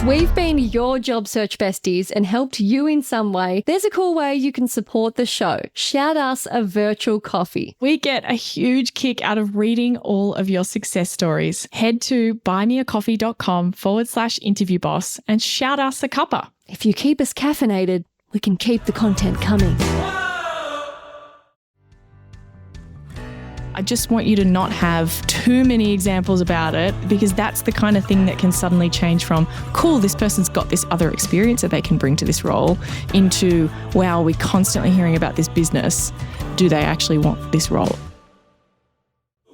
we've been your job search besties and helped you in some way, there's a cool way you can support the show. Shout us a virtual coffee. We get a huge kick out of reading all of your success stories. Head to buymeacoffee.com/interviewboss and shout us a cuppa. If you keep us caffeinated, we can keep the content coming. I just want you to not have too many examples about it, because that's the kind of thing that can suddenly change from, cool, this person's got this other experience that they can bring to this role, into, wow, we're constantly hearing about this business. Do they actually want this role?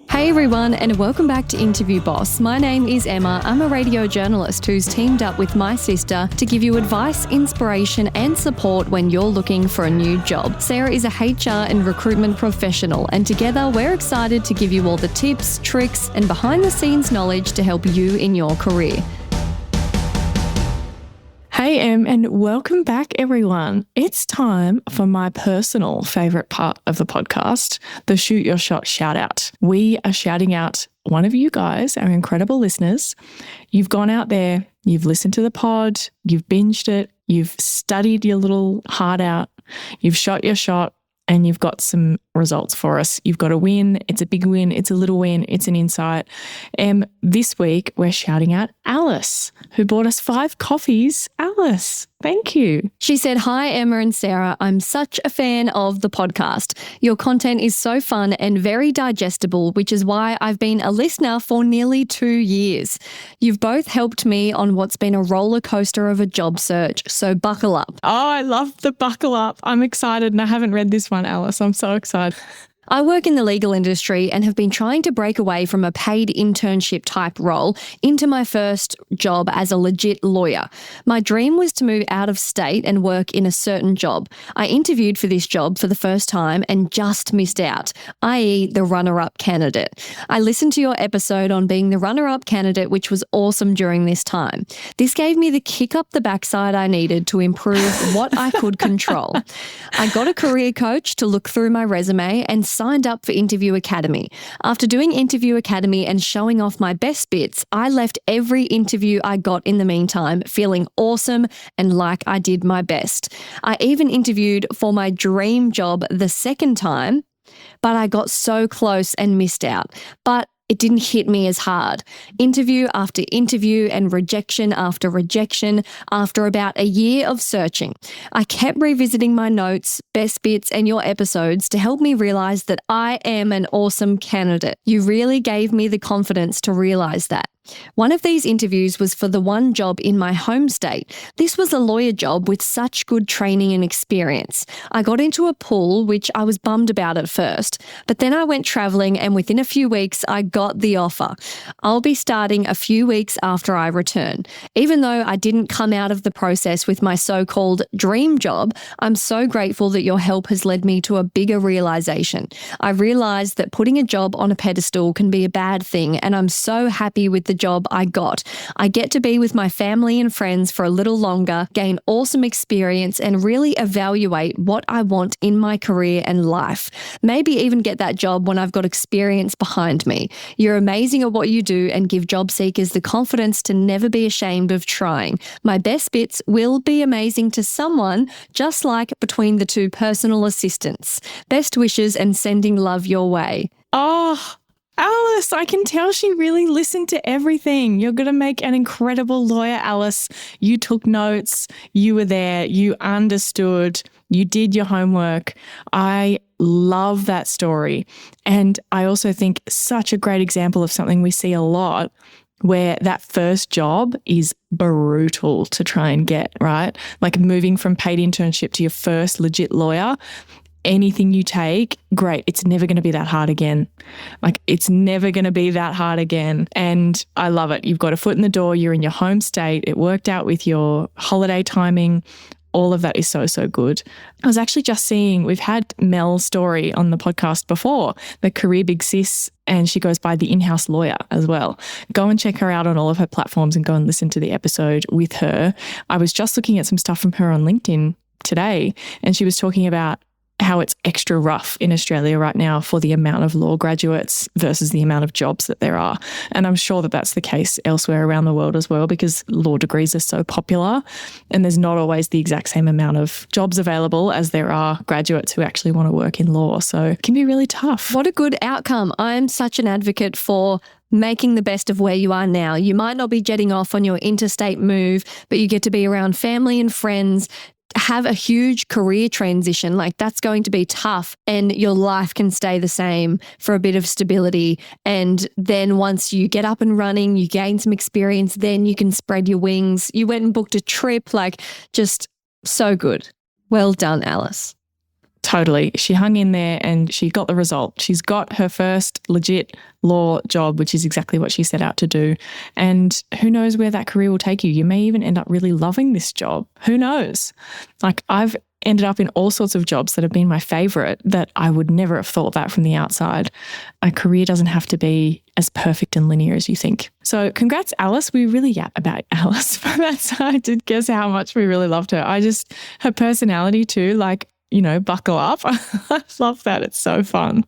Hey everyone, and welcome back to Interview Boss. My name is Emma. I'm a radio journalist who's teamed up with my sister to give you advice, inspiration and support when you're looking for a new job. Sarah is a HR and recruitment professional, and together we're excited to give you all the tips, tricks and behind the scenes knowledge to help you in your career. Hey Em, and welcome back everyone. It's time for my personal favourite part of the podcast, the Shoot Your Shot shout out. We are shouting out one of you guys, our incredible listeners. You've gone out there, you've listened to the pod, you've binged it, you've studied your little heart out, you've shot your shot, and you've got some results for us. You've got a win. It's a big win. It's a little win. It's an insight. This week, we're shouting out Alice, who bought us 5 coffees. Alice, thank you. She said, "Hi, Emma and Sarah. I'm such a fan of the podcast. Your content is so fun and very digestible, which is why I've been a listener for nearly 2 years. You've both helped me on what's been a roller coaster of a job search, so buckle up." Oh, I love the buckle up. I'm excited, and I haven't read this one, Alice. I'm so excited. I work in the legal industry and have been trying to break away from a paid internship type role into my first job as a legit lawyer. My dream was to move out of state and work in a certain job. I interviewed for this job for the first time and just missed out, i.e. the runner-up candidate. I listened to your episode on being the runner-up candidate, which was awesome during this time. This gave me the kick up the backside I needed to improve what I could control. I got a career coach to look through my resume and signed up for Interview Academy. After doing Interview Academy and showing off my best bits, I left every interview I got in the meantime feeling awesome and like I did my best. I even interviewed for my dream job the second time, but I got so close and missed out. But it didn't hit me as hard. Interview after interview and rejection after rejection after about a year of searching. I kept revisiting my notes, best bits, and your episodes to help me realize that I am an awesome candidate. You really gave me the confidence to realize that. One of these interviews was for the one job in my home state. This was a lawyer job with such good training and experience. I got into a pool, which I was bummed about at first, but then I went traveling and within a few weeks I got the offer. I'll be starting a few weeks after I return. Even though I didn't come out of the process with my so-called dream job, I'm so grateful that your help has led me to a bigger realization. I realized that putting a job on a pedestal can be a bad thing, and I'm so happy with the job I got. I get to be with my family and friends for a little longer, gain awesome experience, and really evaluate what I want in my career and life. Maybe even get that job when I've got experience behind me. You're amazing at what you do and give job seekers the confidence to never be ashamed of trying. My best bits will be amazing to someone, just like between the 2 personal assistants. Best wishes and sending love your way. Oh, Alice, I can tell she really listened to everything. You're going to make an incredible lawyer, Alice. You took notes, you were there, you understood, you did your homework. I love that story. And I also think such a great example of something we see a lot, where that first job is brutal to try and get, right? Like moving from paid internship to your first legit lawyer. Anything you take, great. It's never going to be that hard again. It's never going to be that hard again. And I love it. You've got a foot in the door. You're in your home state. It worked out with your holiday timing. All of that is so, so good. I was actually just seeing, we've had Mel's story on the podcast before, the Career Big Sis, and she goes by the in-house lawyer as well. Go and check her out on all of her platforms and go and listen to the episode with her. I was just looking at some stuff from her on LinkedIn today, and she was talking about how it's extra rough in Australia right now for the amount of law graduates versus the amount of jobs that there are. And I'm sure that that's the case elsewhere around the world as well, because law degrees are so popular and there's not always the exact same amount of jobs available as there are graduates who actually want to work in law. So it can be really tough. What a good outcome. I'm such an advocate for making the best of where you are now. You might not be jetting off on your interstate move, but you get to be around family and friends, have a huge career transition. Like, that's going to be tough, and your life can stay the same for a bit of stability. And then once you get up and running, you gain some experience, then you can spread your wings. You went and booked a trip, like, just so good. Well done, Alice. Totally. She hung in there and she got the result. She's got her first legit law job, which is exactly what she set out to do. And who knows where that career will take you? You may even end up really loving this job. Who knows? Like, I've ended up in all sorts of jobs that have been my favourite that I would never have thought that from the outside. A career doesn't have to be as perfect and linear as you think. So congrats, Alice. We really yap about Alice, but that's, I did guess how much we really loved her. Her personality too, like, buckle up. I love that. It's so fun.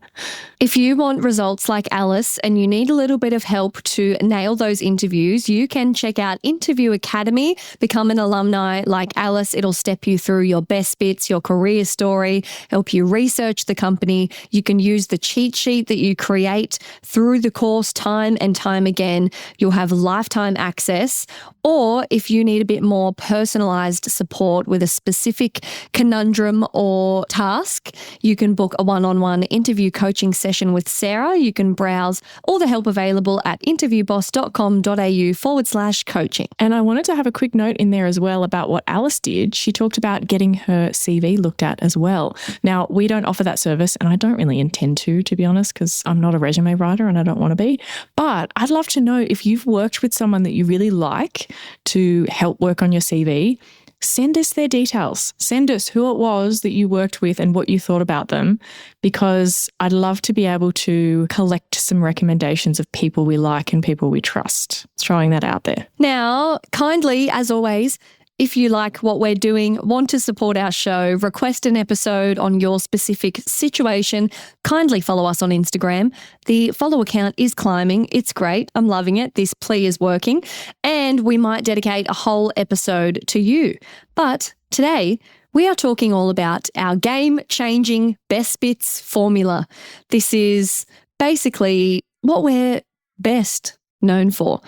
If you want results like Alice and you need a little bit of help to nail those interviews, you can check out Interview Academy, become an alumni like Alice. It'll step you through your best bits, your career story, help you research the company. You can use the cheat sheet that you create through the course time and time again. You'll have lifetime access. Or if you need a bit more personalized support with a specific conundrum or task, you can book a one-on-one interview coaching session with Sarah. You can browse all the help available at interviewboss.com.au/coaching. And I wanted to have a quick note in there as well about what Alice did. She talked about getting her CV looked at as well. Now, we don't offer that service, and I don't really intend to be honest, because I'm not a resume writer and I don't want to be. But I'd love to know if you've worked with someone that you really like to help work on your CV. Send us their details. Send us who it was that you worked with and what you thought about them, because I'd love to be able to collect some recommendations of people we like and people we trust. Throwing that out there. Now, kindly, as always, if you like what we're doing, want to support our show, request an episode on your specific situation, kindly follow us on Instagram. The follow account is climbing. It's great. I'm loving it. This plea is working. And we might dedicate a whole episode to you. But today, we are talking all about our game-changing Best Bits formula. This is basically what we're best known for.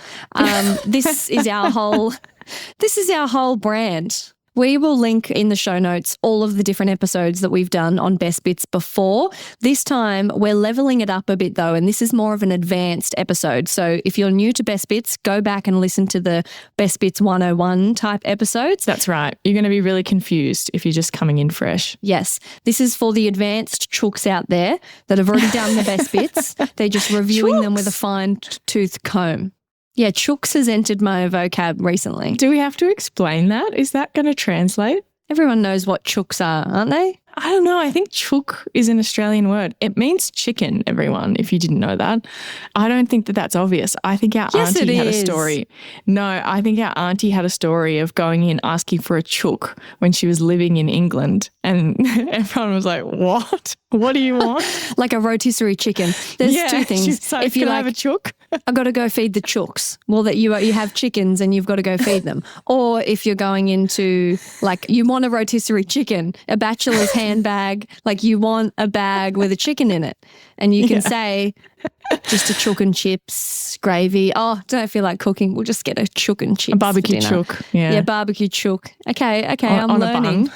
This is our whole brand. We will link in the show notes all of the different episodes that we've done on Best Bits before. This time, we're leveling it up a bit though, and this is more of an advanced episode. So if you're new to Best Bits, go back and listen to the Best Bits 101 type episodes. That's right. You're going to be really confused if you're just coming in fresh. Yes. This is for the advanced chooks out there that have already done the Best Bits. They're just reviewing them with a fine-tooth comb. Yeah, chooks has entered my vocab recently. Do we have to explain that? Is that going to translate? Everyone knows what chooks are, aren't they? I don't know. I think chook is an Australian word. It means chicken, everyone, if you didn't know that. I don't think that that's obvious. I think our auntie had a story. No, I think our auntie had a story of going in asking for a chook when she was living in England. And everyone was like, what? What do you want? Like a rotisserie chicken. There's two things. She's like, if you have a chook? I've got to go feed the chooks. Well, that you have chickens and you've got to go feed them. Or if you're going into, like, you want a rotisserie chicken, a bachelor's handbag, like you want a bag with a chicken in it. And you can say just a chook and chips, gravy. Oh, don't feel like cooking. We'll just get a chook and chips. A barbecue chook. Yeah, barbecue chook. Okay, I'm on learning. A bun.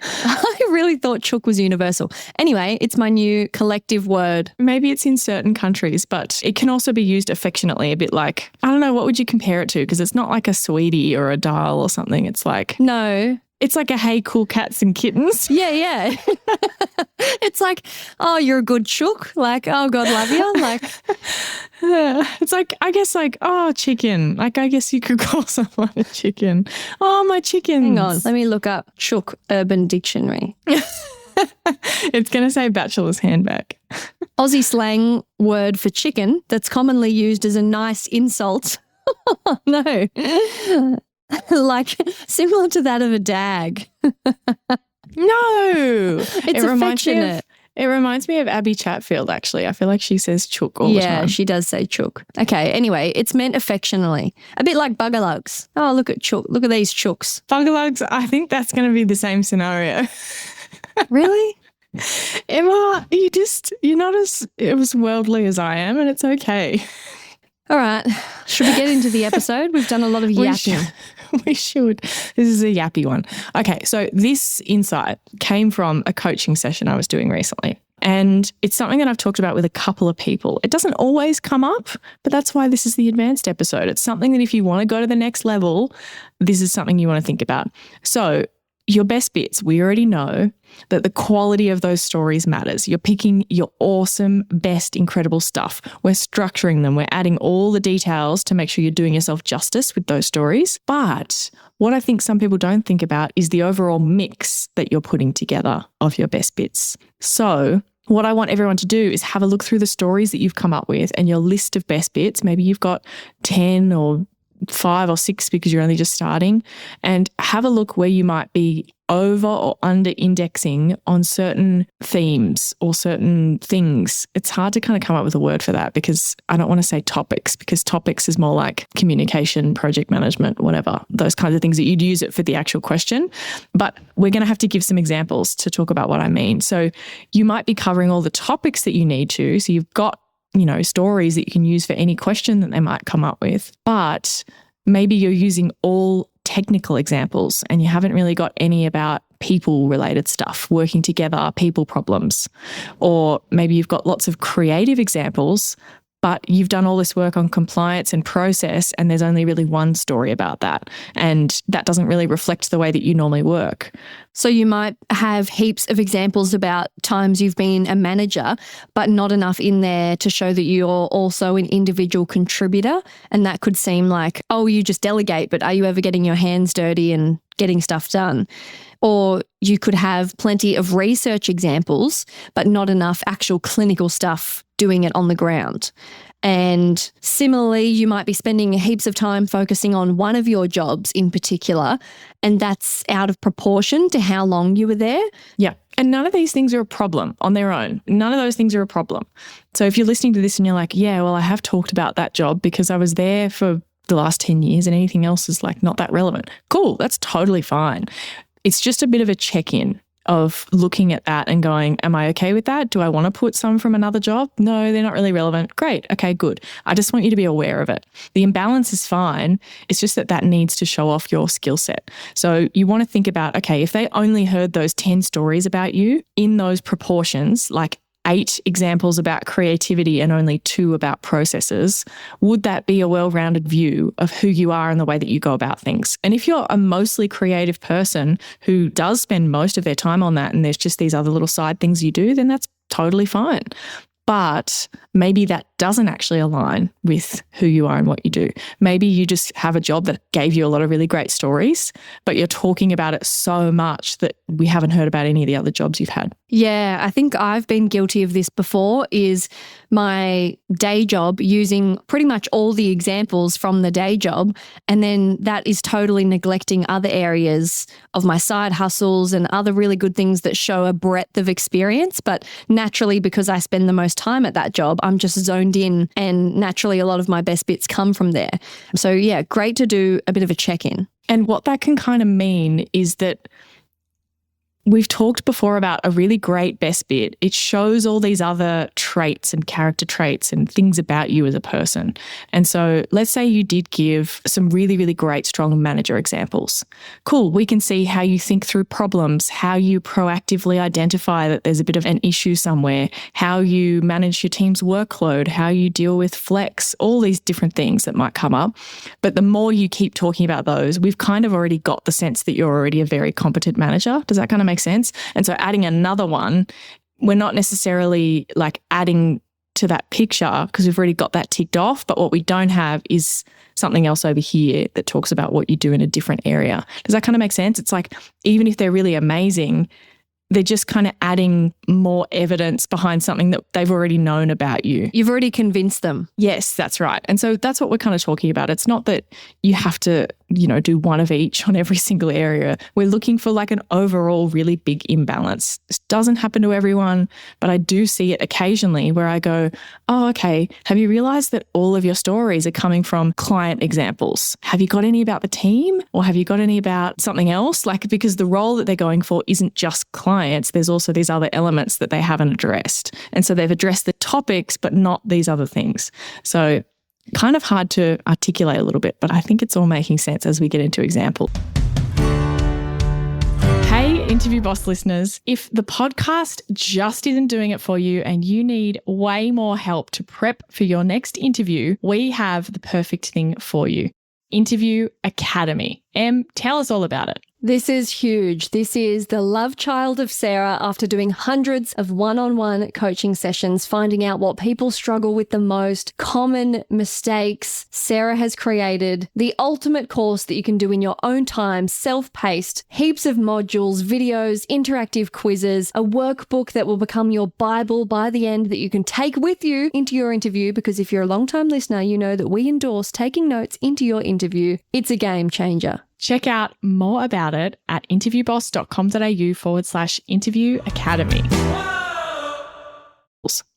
I really thought chook was universal. Anyway, it's my new collective word. Maybe it's in certain countries, but it can also be used affectionately, a bit like, I don't know, what would you compare it to? Because it's not like a sweetie or a doll or something. It's like... No. It's like a hey, cool cats and kittens. Yeah. It's like, oh, you're a good chook. Like, oh, God love you. Like, it's like, I guess like, oh, chicken. Like, I guess you could call someone a chicken. Oh, my chickens. Hang on. Let me look up chook Urban Dictionary. It's going to say bachelor's handbag. Aussie slang word for chicken that's commonly used as a nice insult. No. Like similar to that of a dag. No. It's affectionate. It reminds me of Abby Chatfield, actually. I feel like she says chook all the time. Yeah, she does say chook. Okay, anyway, it's meant affectionately. A bit like buggerlugs. Oh, look at chook. Look at these chooks. Buggerlugs, I think that's going to be the same scenario. Really? Emma, you're not as worldly as I am, and it's okay. All right. Should we get into the episode? We've done a lot of yapping. We should. This is a yappy one. Okay, so this insight came from a coaching session I was doing recently. And it's something that I've talked about with a couple of people. It doesn't always come up, but that's why this is the advanced episode. It's something that if you want to go to the next level, this is something you want to think about. So your best bits, we already know that the quality of those stories matters. You're picking your awesome, best, incredible stuff. We're structuring them. We're adding all the details to make sure you're doing yourself justice with those stories. But what I think some people don't think about is the overall mix that you're putting together of your best bits. So what I want everyone to do is have a look through the stories that you've come up with and your list of best bits. Maybe you've got 10 or 5 or 6 because you're only just starting, and have a look where you might be over or under indexing on certain themes or certain things. It's hard to kind of come up with a word for that because I don't want to say topics, because topics is more like communication, project management, whatever, those kinds of things that you'd use it for the actual question. But we're going to have to give some examples to talk about what I mean. So you might be covering all the topics that you need to. So you've got stories that you can use for any question that they might come up with. But maybe you're using all technical examples and you haven't really got any about people-related stuff, working together, people problems. Or maybe you've got lots of creative examples, but you've done all this work on compliance and process and there's only really one story about that. And that doesn't really reflect the way that you normally work. So you might have heaps of examples about times you've been a manager, but not enough in there to show that you're also an individual contributor. And that could seem like, oh, you just delegate, but are you ever getting your hands dirty and getting stuff done? Or you could have plenty of research examples, but not enough actual clinical stuff doing it on the ground. And similarly, you might be spending heaps of time focusing on one of your jobs in particular, and that's out of proportion to how long you were there. Yeah. And none of these things are a problem on their own. None of those things are a problem. So if you're listening to this and you're like, yeah, well, I have talked about that job because I was there for the last 10 years and anything else is like not that relevant. Cool. That's totally fine. It's just a bit of a check-in of looking at that and going, am I okay with that? Do I want to put some from another job? No, they're not really relevant. Great. Okay, good. I just want you to be aware of it. The imbalance is fine. It's just that needs to show off your skill set. So you want to think about, okay, if they only heard those 10 stories about you in those proportions, like 8 examples about creativity and only 2 about processes, would that be a well-rounded view of who you are and the way that you go about things? And if you're a mostly creative person who does spend most of their time on that and there's just these other little side things you do, then that's totally fine. But maybe that doesn't actually align with who you are and what you do. Maybe you just have a job that gave you a lot of really great stories, but you're talking about it so much that we haven't heard about any of the other jobs you've had. Yeah, I think I've been guilty of this before, is my day job using pretty much all the examples from the day job, and then that is totally neglecting other areas of my side hustles and other really good things that show a breadth of experience. But naturally, because I spend the most time at that job, I'm just zoned in, and naturally a lot of my best bits come from there. So yeah, great to do a bit of a check-in. And what that can kind of mean is that we've talked before about a really great best bit. It shows all these other traits and character traits and things about you as a person. And so let's say you did give some really, really great, strong manager examples. Cool. We can see how you think through problems, how you proactively identify that there's a bit of an issue somewhere, how you manage your team's workload, how you deal with flex, all these different things that might come up. But the more you keep talking about those, we've kind of already got the sense that you're already a very competent manager. Does that kind of make sense? And so adding another one, we're not necessarily like adding to that picture because we've already got that ticked off. But what we don't have is something else over here that talks about what you do in a different area. Does that kind of make sense? It's like, even if they're really amazing, they're just kind of adding more evidence behind something that they've already known about you. You've already convinced them. Yes, that's right. And so that's what we're kind of talking about. It's not that you have to do one of each on every single area. We're looking for like an overall really big imbalance. This doesn't happen to everyone, but I do see it occasionally where I go, oh, okay, have you realized that all of your stories are coming from client examples? Have you got any about the team, or have you got any about something else? Like, because the role that they're going for isn't just clients. There's also these other elements that they haven't addressed. And so they've addressed the topics, but not these other things. So kind of hard to articulate a little bit, but I think it's all making sense as we get into example. Hey, Interview Boss listeners, if the podcast just isn't doing it for you and you need way more help to prep for your next interview, we have the perfect thing for you. Interview Academy. Em, tell us all about it. This is huge. This is the love child of Sarah after doing hundreds of one-on-one coaching sessions, finding out what people struggle with the most, common mistakes. Sarah has created the ultimate course that you can do in your own time, self-paced, heaps of modules, videos, interactive quizzes, a workbook that will become your Bible by the end that you can take with you into your interview, because if you're a long-time listener, you know that we endorse taking notes into your interview. It's a game changer. Check out more about it at interviewboss.com.au/interview academy.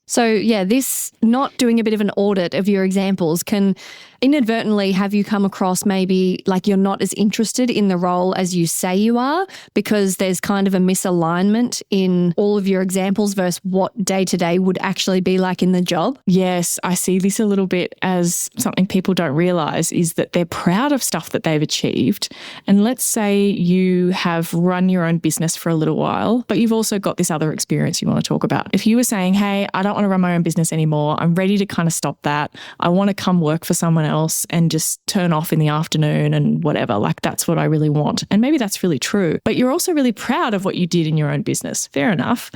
So yeah, this not doing a bit of an audit of your examples can inadvertently have you come across maybe like you're not as interested in the role as you say you are, because there's kind of a misalignment in all of your examples versus what day-to-day would actually be like in the job. Yes, I see this a little bit as something people don't realize is that they're proud of stuff that they've achieved. And let's say you have run your own business for a little while, but you've also got this other experience you want to talk about. If you were saying, hey, I don't want to run my own business anymore, I'm ready to kind of stop that, I want to come work for someone else and just turn off in the afternoon and whatever, like that's what I really want. And maybe that's really true, but you're also really proud of what you did in your own business. Fair enough.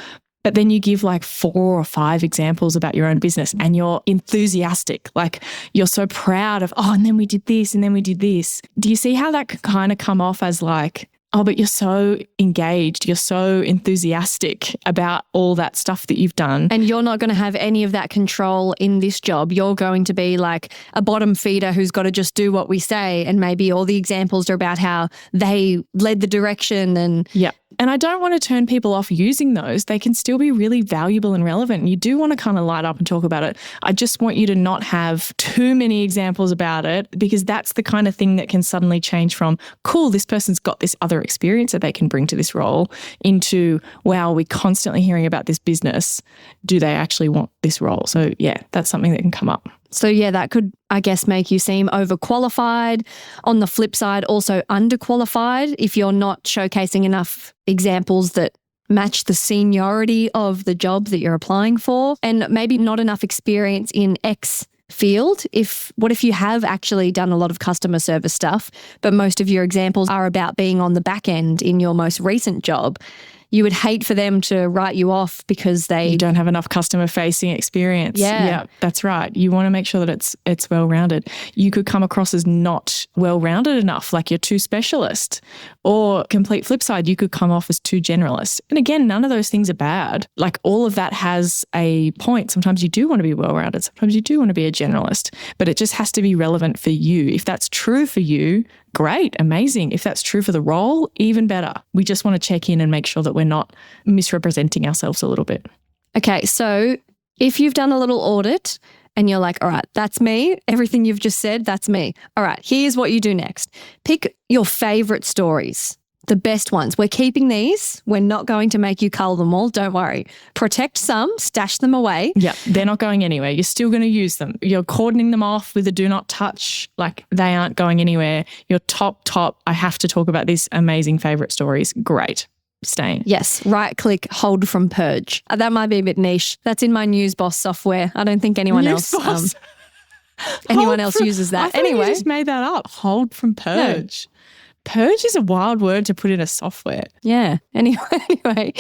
But then you give like 4 or 5 examples about your own business and you're enthusiastic. Like you're so proud of, oh, and then we did this and then we did this. Do you see how that could kind of come off as like, oh, but you're so engaged, you're so enthusiastic about all that stuff that you've done. And you're not going to have any of that control in this job. You're going to be like a bottom feeder who's got to just do what we say. And maybe all the examples are about how they led the direction and... Yeah. And I don't want to turn people off using those. They can still be really valuable and relevant. You do want to kind of light up and talk about it. I just want you to not have too many examples about it, because that's the kind of thing that can suddenly change from, cool, this person's got this other experience that they can bring to this role, into, wow, we're constantly hearing about this business. Do they actually want this role? So yeah, that's something that can come up. So yeah, that could, I guess, make you seem overqualified. On the flip side, also underqualified if you're not showcasing enough examples that match the seniority of the job that you're applying for, and maybe not enough experience in X field. What if you have actually done a lot of customer service stuff, but most of your examples are about being on the back end in your most recent job? You would hate for them to write you off because you don't have enough customer-facing experience. Yeah, that's right. You want to make sure that it's well-rounded. You could come across as not well-rounded enough, like you're too specialist. Or complete flip side, you could come off as too generalist. And again, none of those things are bad. Like all of that has a point. Sometimes you do want to be well-rounded. Sometimes you do want to be a generalist. But it just has to be relevant for you. If that's true for you, great, amazing. If that's true for the role, even better. We just want to check in and make sure that we're not misrepresenting ourselves a little bit. Okay, so if you've done a little audit and you're like, all right, that's me, everything you've just said, that's me. All right, here's what you do next. Pick your favorite stories. The best ones. We're keeping these. We're not going to make you cull them all. Don't worry. Protect some, stash them away. Yeah, they're not going anywhere. You're still going to use them. You're cordoning them off with a do not touch. Like they aren't going anywhere. Your top, I have to talk about these amazing favorite stories. Great. Staying. Yes. Right click, hold from purge. That might be a bit niche. That's in my News Boss software. I don't think anyone else uses that. I Anyway. you just made that up. Hold from purge. No. purge is a wild word to put in a software. Yeah. Anyway,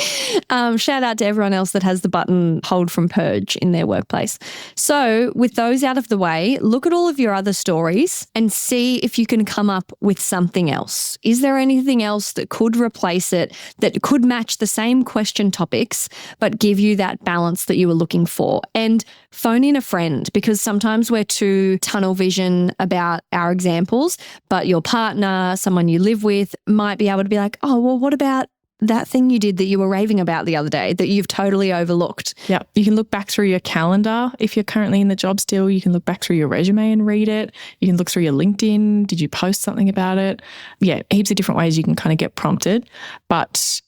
shout out to everyone else that has the button hold from purge in their workplace. So with those out of the way, look at all of your other stories and see if you can come up with something else. Is there anything else that could replace it, that could match the same question topics, but give you that balance that you were looking for? And phone in a friend, because sometimes we're too tunnel vision about our examples, but your partner, someone you live with, might be able to be like, oh, well, what about that thing you did that you were raving about the other day that you've totally overlooked? Yeah. You can look back through your calendar. If you're currently in the job still, you can look back through your resume and read it. You can look through your LinkedIn. Did you post something about it? Yeah, heaps of different ways you can kind of get prompted. But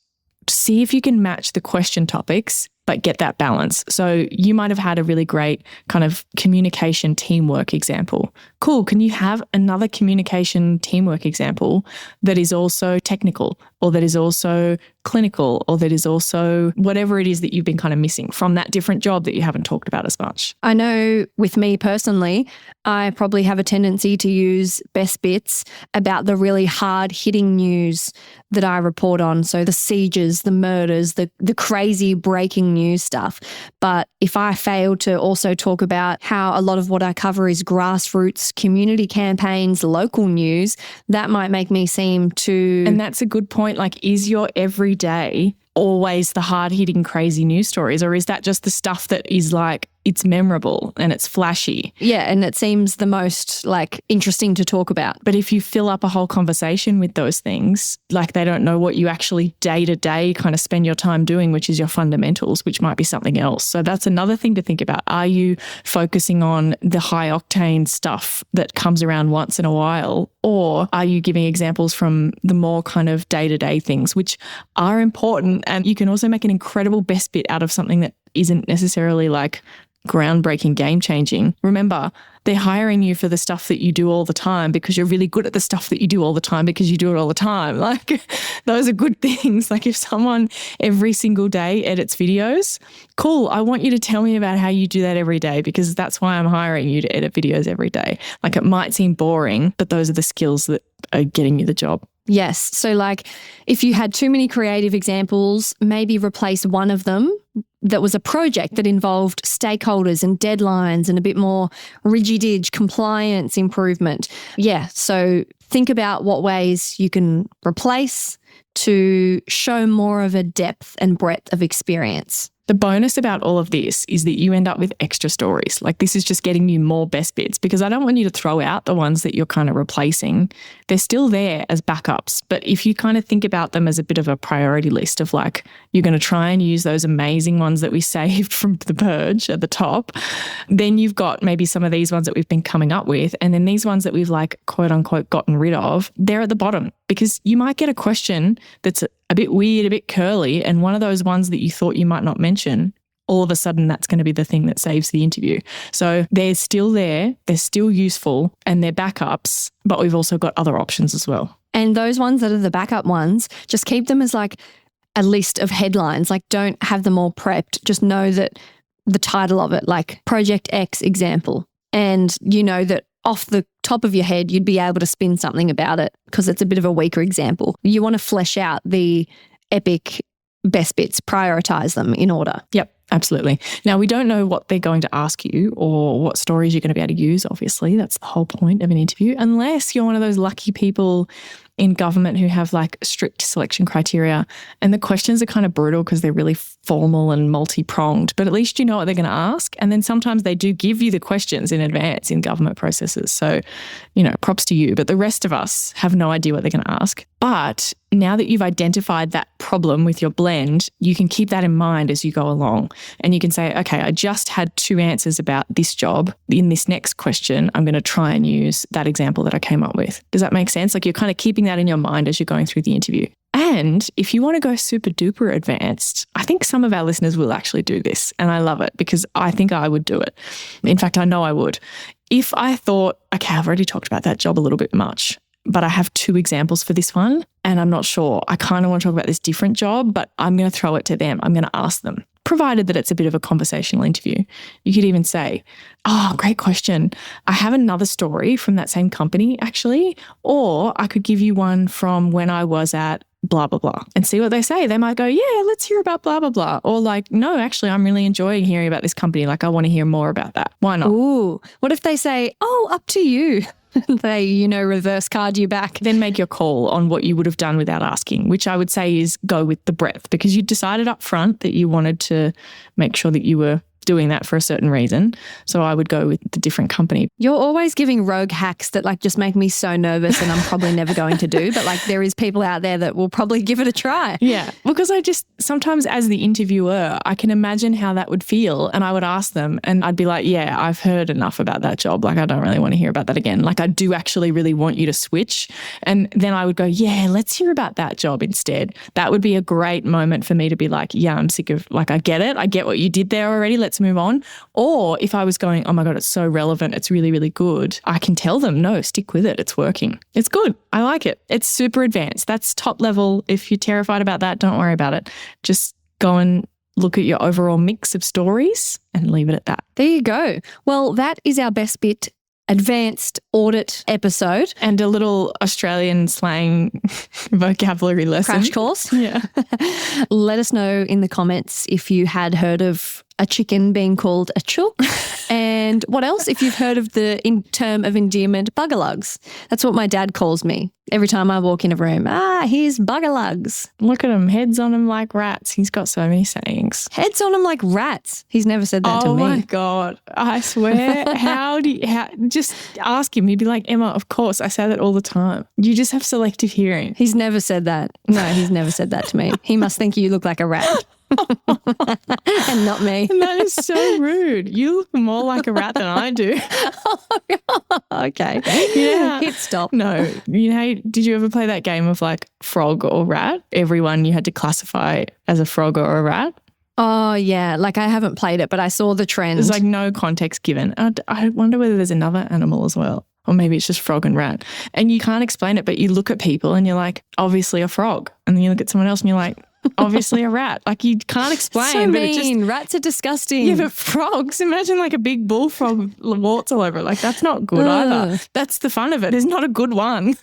see if you can match the question topics, but get that balance. So you might have had a really great kind of communication teamwork example. Cool. Can you have another communication teamwork example that is also technical, or that is also clinical, or that is also whatever it is that you've been kind of missing from that different job that you haven't talked about as much? I know with me personally, I probably have a tendency to use best bits about the really hard-hitting news that I report on. So the sieges, the murders, the crazy breaking news stuff. But if I fail to also talk about how a lot of what I cover is grassroots, community campaigns, local news, that might make me seem too... And that's a good point. Like, is your everyday always the hard-hitting crazy news stories, or is that just the stuff that is like, it's memorable and it's flashy? Yeah, and it seems the most like interesting to talk about. But if you fill up a whole conversation with those things, like they don't know what you actually day-to-day kind of spend your time doing, which is your fundamentals, which might be something else. So that's another thing to think about. Are you focusing on the high-octane stuff that comes around once in a while, or are you giving examples from the more kind of day-to-day things, which are important? And you can also make an incredible best bit out of something that isn't necessarily like groundbreaking, game-changing. Remember, they're hiring you for the stuff that you do all the time because you're really good at the stuff that you do all the time because you do it all the time. Like, those are good things. Like, if someone every single day edits videos, cool, I want you to tell me about how you do that every day, because that's why I'm hiring you to edit videos every day. Like, it might seem boring, but those are the skills that are getting you the job. Yes. So like, if you had too many creative examples, maybe replace one of them that was a project that involved stakeholders and deadlines and a bit more rigid compliance improvement. Yeah. So think about what ways you can replace to show more of a depth and breadth of experience. The bonus about all of this is that you end up with extra stories. Like, this is just getting you more best bits, because I don't want you to throw out the ones that you're kind of replacing. They're still there as backups. But if you kind of think about them as a bit of a priority list of like, you're going to try and use those amazing ones that we saved from the purge at the top, then you've got maybe some of these ones that we've been coming up with. And then these ones that we've like, quote unquote, gotten rid of, they're at the bottom, because you might get a question that's a bit weird, a bit curly, and one of those ones that you thought you might not mention, all of a sudden that's going to be the thing that saves the interview. So they're still there, they're still useful, and they're backups, but we've also got other options as well. And those ones that are the backup ones, just keep them as like a list of headlines. Like, don't have them all prepped. Just know that the title of it, like Project X example, and you know that off the top of your head, you'd be able to spin something about it because it's a bit of a weaker example. You want to flesh out the epic best bits, prioritize them in order. Yep, absolutely. Now, we don't know what they're going to ask you or what stories you're going to be able to use, obviously. That's the whole point of an interview, unless you're one of those lucky people in government who have like strict selection criteria and the questions are kind of brutal because they're really formal and multi-pronged, but at least you know what they're going to ask. And then sometimes they do give you the questions in advance in government processes. So, you know, props to you, but the rest of us have no idea what they're going to ask. But now that you've identified that problem with your blend, you can keep that in mind as you go along. And you can say, okay, I just had 2 answers about this job. In this next question, I'm going to try and use that example that I came up with. Does that make sense? Like, you're kind of keeping that in your mind as you're going through the interview. And if you want to go super duper advanced, I think some of our listeners will actually do this. And I love it because I think I would do it. In fact, I know I would. If I thought, okay, I've already talked about that job a little bit much, but I have 2 examples for this one and I'm not sure. I kind of want to talk about this different job, but I'm going to throw it to them. I'm going to ask them. provided that it's a bit of a conversational interview. You could even say, oh, great question. I have another story from that same company, actually, or I could give you one from when I was at blah, blah, blah, and see what they say. They might go, yeah, let's hear about blah, blah, blah. Or like, no, actually, I'm really enjoying hearing about this company. Like, I want to hear more about that. Why not? Ooh, what if they say, oh, up to you? They, reverse card you back. Then make your call on what you would have done without asking, which I would say is go with the breadth, because you decided up front that you wanted to make sure that you were doing that for a certain reason. So I would go with the different company. You're always giving rogue hacks that just make me so nervous and I'm probably never going to do. But there is people out there that will probably give it a try. Yeah, because I just sometimes as the interviewer, I can imagine how that would feel, and I would ask them and I'd be like, yeah, I've heard enough about that job. I don't really want to hear about that again. I do actually really want you to switch. And then I would go, yeah, let's hear about that job instead. That would be a great moment for me to be like, yeah, I'm sick of I get it. I get what you did there already. Let's move on. Or if I was going, oh my God, it's so relevant, it's really, really good, I can tell them, no, stick with it. It's working. It's good. I like it. It's super advanced. That's top level. If you're terrified about that, don't worry about it. Just go and look at your overall mix of stories and leave it at that. There you go. Well, that is our best bit advanced audit episode. And a little Australian slang vocabulary lesson. Crash course. Yeah. Let us know in the comments if you had heard of a chicken being called a chook. And what else? If you've heard of the term of endearment, buggerlugs. That's what my dad calls me every time I walk in a room. Here's buggerlugs. Look at him, heads on him like rats. He's got so many sayings. Heads on him like rats. He's never said that to me. Oh my God. I swear. Just ask him. He'd be like, Emma, of course. I say that all the time. You just have selective hearing. He's never said that. No, he's never said that to me. He must think you look like a rat. And not me. That is so rude. You look more like a rat than I do. Okay. Yeah. Hit stop. No. Did you ever play that game of frog or rat? Everyone you had to classify as a frog or a rat? Oh, yeah. I haven't played it, but I saw the trend. There's no context given. I wonder whether there's another animal as well. Or maybe it's just frog and rat. And you can't explain it, but you look at people and you're like, obviously a frog. And then you look at someone else and you're like, obviously a rat. You can't explain. So but mean. Rats are disgusting. Yeah, but frogs, imagine a big bullfrog warts all over it. That's not good either. That's the fun of it. There's not a good one.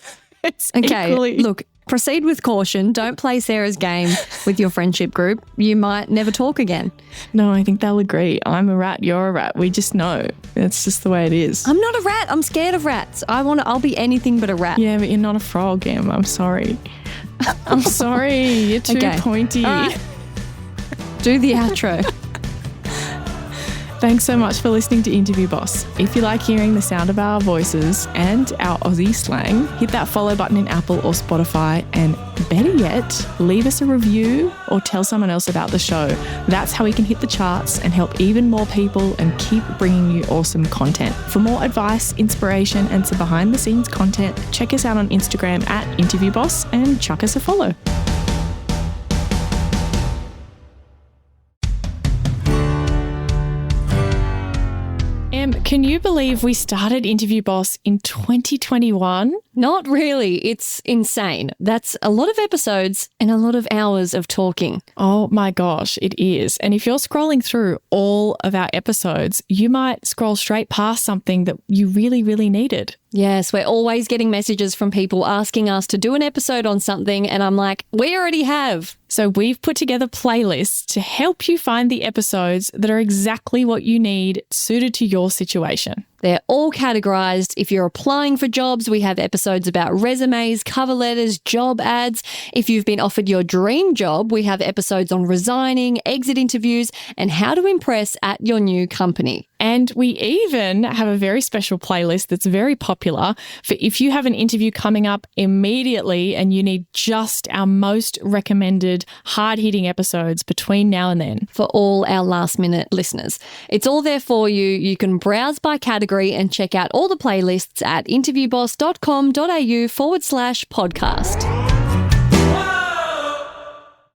It's equally... Look, proceed with caution. Don't play Sarah's game with your friendship group. You might never talk again. No, I think they'll agree. I'm a rat, you're a rat. We just know. It's just the way it is. I'm not a rat. I'm scared of rats. I'll be anything but a rat. Yeah, but you're not a frog, Em. I'm sorry. I'm sorry. You're too pointy. All right. Do the outro. Thanks so much for listening to Interview Boss. If you like hearing the sound of our voices and our Aussie slang, hit that follow button in Apple or Spotify, and better yet, leave us a review or tell someone else about the show. That's how we can hit the charts and help even more people and keep bringing you awesome content. For more advice, inspiration, and some behind the scenes content, check us out on Instagram at Interview Boss and chuck us a follow. Can you believe we started Interview Boss in 2021? Not really. It's insane. That's a lot of episodes and a lot of hours of talking. Oh my gosh, it is. And if you're scrolling through all of our episodes, you might scroll straight past something that you really, really needed. Yes, we're always getting messages from people asking us to do an episode on something, and I'm like, we already have. So we've put together playlists to help you find the episodes that are exactly what you need, suited to your situation. They're all categorized. If you're applying for jobs, we have episodes about resumes, cover letters, job ads. If you've been offered your dream job, we have episodes on resigning, exit interviews, and how to impress at your new company. And we even have a very special playlist that's very popular for if you have an interview coming up immediately and you need just our most recommended hard-hitting episodes between now and then. For all our last-minute listeners. It's all there for you. You can browse by category and check out all the playlists at interviewboss.com.au/podcast.